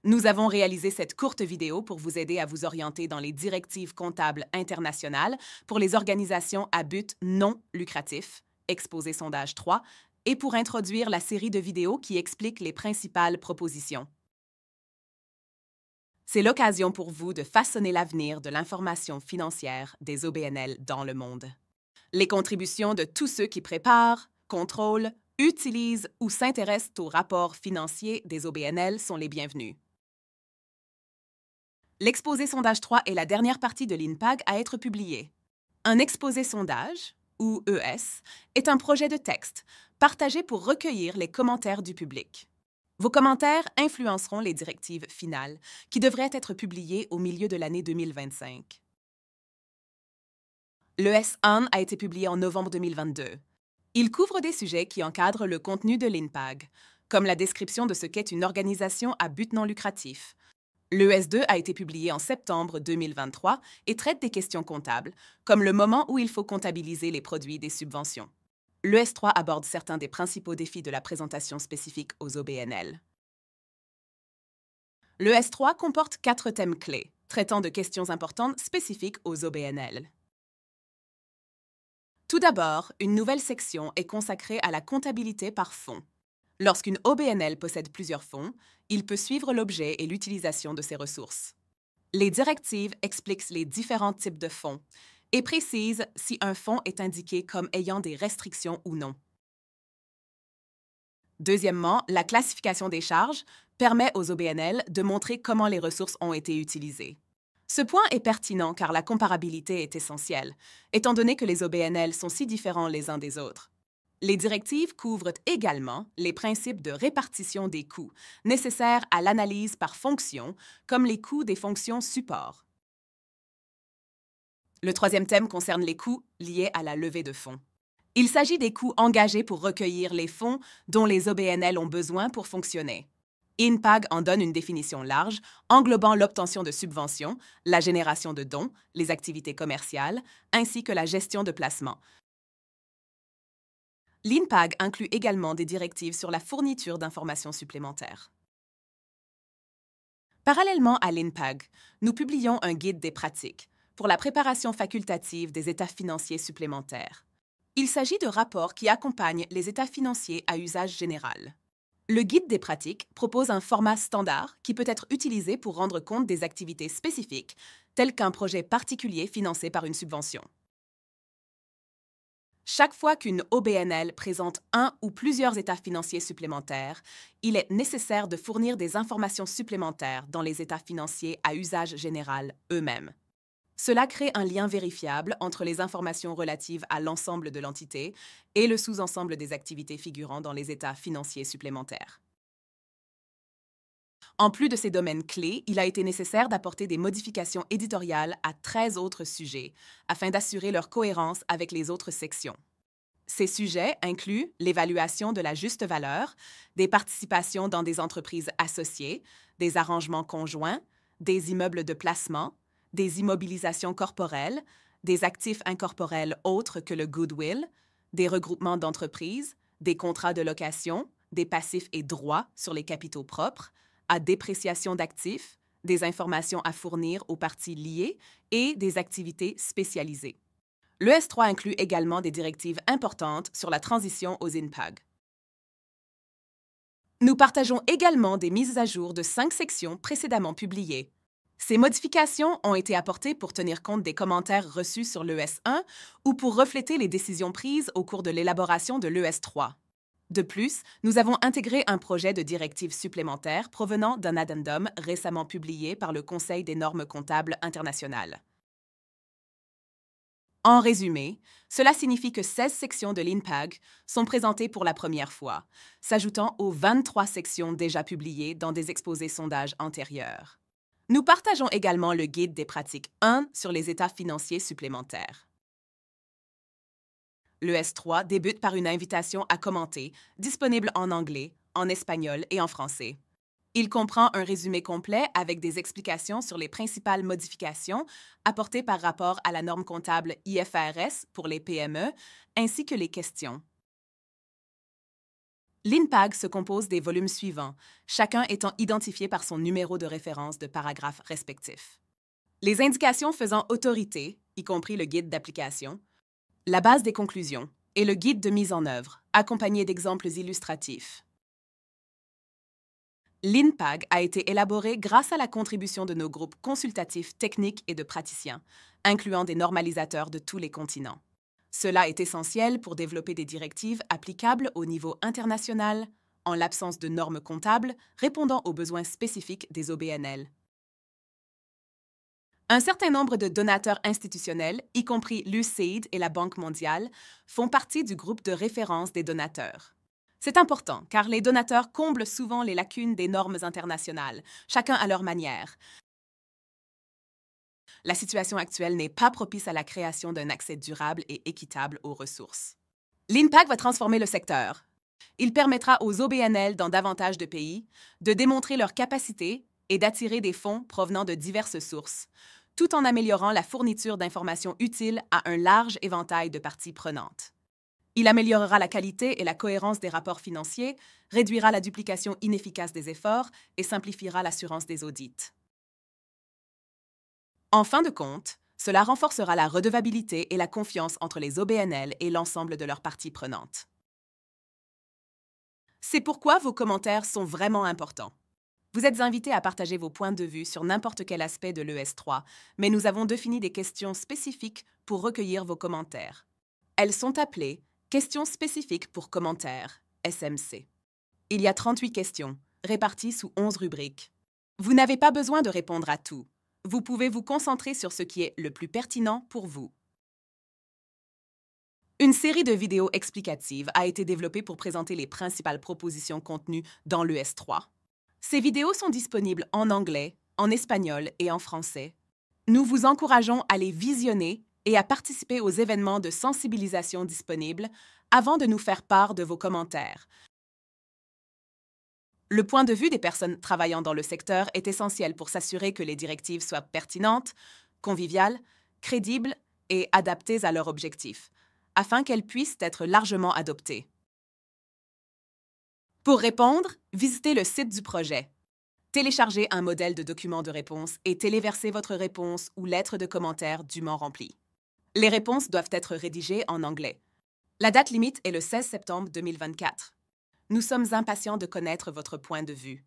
Nous avons réalisé cette courte vidéo pour vous aider à vous orienter dans les directives comptables internationales pour les organisations à but non lucratif, Exposé sondage 3, et pour introduire la série de vidéos qui expliquent les principales propositions. C'est l'occasion pour vous de façonner l'avenir de l'information financière des OBNL dans le monde. Les contributions de tous ceux qui préparent, contrôlent, utilisent ou s'intéressent aux rapports financiers des OBNL sont les bienvenues. L'exposé sondage 3 est la dernière partie de l'INPAG à être publiée. Un exposé sondage, ou ES, est un projet de texte partagé pour recueillir les commentaires du public. Vos commentaires influenceront les directives finales, qui devraient être publiées au milieu de l'année 2025. L'ES1 a été publié en novembre 2022. Il couvre des sujets qui encadrent le contenu de l'INPAG, comme la description de ce qu'est une organisation à but non lucratif. L'ES2 a été publié en septembre 2023 et traite des questions comptables, comme le moment où il faut comptabiliser les produits des subventions. L'ES3 aborde certains des principaux défis de la présentation spécifique aux OBNL. L'ES3 comporte 4 thèmes clés, traitant de questions importantes spécifiques aux OBNL. Tout d'abord, une nouvelle section est consacrée à la comptabilité par fonds. Lorsqu'une OBNL possède plusieurs fonds, il peut suivre l'objet et l'utilisation de ces ressources. Les directives expliquent les différents types de fonds et précisent si un fonds est indiqué comme ayant des restrictions ou non. Deuxièmement, la classification des charges permet aux OBNL de montrer comment les ressources ont été utilisées. Ce point est pertinent car la comparabilité est essentielle, étant donné que les OBNL sont si différents les uns des autres. Les directives couvrent également les principes de répartition des coûts nécessaires à l'analyse par fonction, comme les coûts des fonctions support. Le troisième thème concerne les coûts liés à la levée de fonds. Il s'agit des coûts engagés pour recueillir les fonds dont les OBNL ont besoin pour fonctionner. INPAG en donne une définition large, englobant l'obtention de subventions, la génération de dons, les activités commerciales, ainsi que la gestion de placements. L'INPAG inclut également des directives sur la fourniture d'informations supplémentaires. Parallèlement à l'INPAG, nous publions un guide des pratiques pour la préparation facultative des états financiers supplémentaires. Il s'agit de rapports qui accompagnent les états financiers à usage général. Le guide des pratiques propose un format standard qui peut être utilisé pour rendre compte des activités spécifiques, telles qu'un projet particulier financé par une subvention. Chaque fois qu'une OBNL présente un ou plusieurs états financiers supplémentaires, il est nécessaire de fournir des informations supplémentaires dans les états financiers à usage général eux-mêmes. Cela crée un lien vérifiable entre les informations relatives à l'ensemble de l'entité et le sous-ensemble des activités figurant dans les états financiers supplémentaires. En plus de ces domaines clés, il a été nécessaire d'apporter des modifications éditoriales à 13 autres sujets, afin d'assurer leur cohérence avec les autres sections. Ces sujets incluent l'évaluation de la juste valeur, des participations dans des entreprises associées, des arrangements conjoints, des immeubles de placement, des immobilisations corporelles, des actifs incorporels autres que le goodwill, des regroupements d'entreprises, des contrats de location, des passifs et droits sur les capitaux propres, à dépréciation d'actifs, des informations à fournir aux parties liées et des activités spécialisées. Le S3 inclut également des directives importantes sur la transition aux INPAG. Nous partageons également des mises à jour de 5 sections précédemment publiées. Ces modifications ont été apportées pour tenir compte des commentaires reçus sur l'ES1 ou pour refléter les décisions prises au cours de l'élaboration de l'ES3. De plus, nous avons intégré un projet de directive supplémentaire provenant d'un addendum récemment publié par le Conseil des normes comptables internationales. En résumé, cela signifie que 16 sections de l'INPAG sont présentées pour la première fois, s'ajoutant aux 23 sections déjà publiées dans des exposés sondages antérieurs. Nous partageons également le guide des pratiques 1 sur les états financiers supplémentaires. Le S3 débute par une invitation à commenter, disponible en anglais, en espagnol et en français. Il comprend un résumé complet avec des explications sur les principales modifications apportées par rapport à la norme comptable IFRS pour les PME, ainsi que les questions. L'INPAG se compose des volumes suivants, chacun étant identifié par son numéro de référence de paragraphe respectif. Les indications faisant autorité, y compris le guide d'application, la base des conclusions et le guide de mise en œuvre, accompagné d'exemples illustratifs. L'INPAG a été élaboré grâce à la contribution de nos groupes consultatifs techniques et de praticiens, incluant des normalisateurs de tous les continents. Cela est essentiel pour développer des directives applicables au niveau international, en l'absence de normes comptables répondant aux besoins spécifiques des OBNL. Un certain nombre de donateurs institutionnels, y compris l'USAID et la Banque mondiale, font partie du groupe de référence des donateurs. C'est important car les donateurs comblent souvent les lacunes des normes internationales, chacun à leur manière. La situation actuelle n'est pas propice à la création d'un accès durable et équitable aux ressources. L'INPAG va transformer le secteur. Il permettra aux OBNL dans davantage de pays de démontrer leur capacité et d'attirer des fonds provenant de diverses sources, tout en améliorant la fourniture d'informations utiles à un large éventail de parties prenantes. Il améliorera la qualité et la cohérence des rapports financiers, réduira la duplication inefficace des efforts et simplifiera l'assurance des audits. En fin de compte, cela renforcera la redevabilité et la confiance entre les OBNL et l'ensemble de leurs parties prenantes. C'est pourquoi vos commentaires sont vraiment importants. Vous êtes invités à partager vos points de vue sur n'importe quel aspect de l'ES3, mais nous avons défini des questions spécifiques pour recueillir vos commentaires. Elles sont appelées Questions spécifiques pour commentaires, SMC. Il y a 38 questions, réparties sous 11 rubriques. Vous n'avez pas besoin de répondre à tout. Vous pouvez vous concentrer sur ce qui est le plus pertinent pour vous. Une série de vidéos explicatives a été développée pour présenter les principales propositions contenues dans l'ES3. Ces vidéos sont disponibles en anglais, en espagnol et en français. Nous vous encourageons à les visionner et à participer aux événements de sensibilisation disponibles avant de nous faire part de vos commentaires. Le point de vue des personnes travaillant dans le secteur est essentiel pour s'assurer que les directives soient pertinentes, conviviales, crédibles et adaptées à leurs objectifs, afin qu'elles puissent être largement adoptées. Pour répondre, visitez le site du projet. Téléchargez un modèle de document de réponse et téléversez votre réponse ou lettre de commentaire dûment remplie. Les réponses doivent être rédigées en anglais. La date limite est le 16 septembre 2024. Nous sommes impatients de connaître votre point de vue.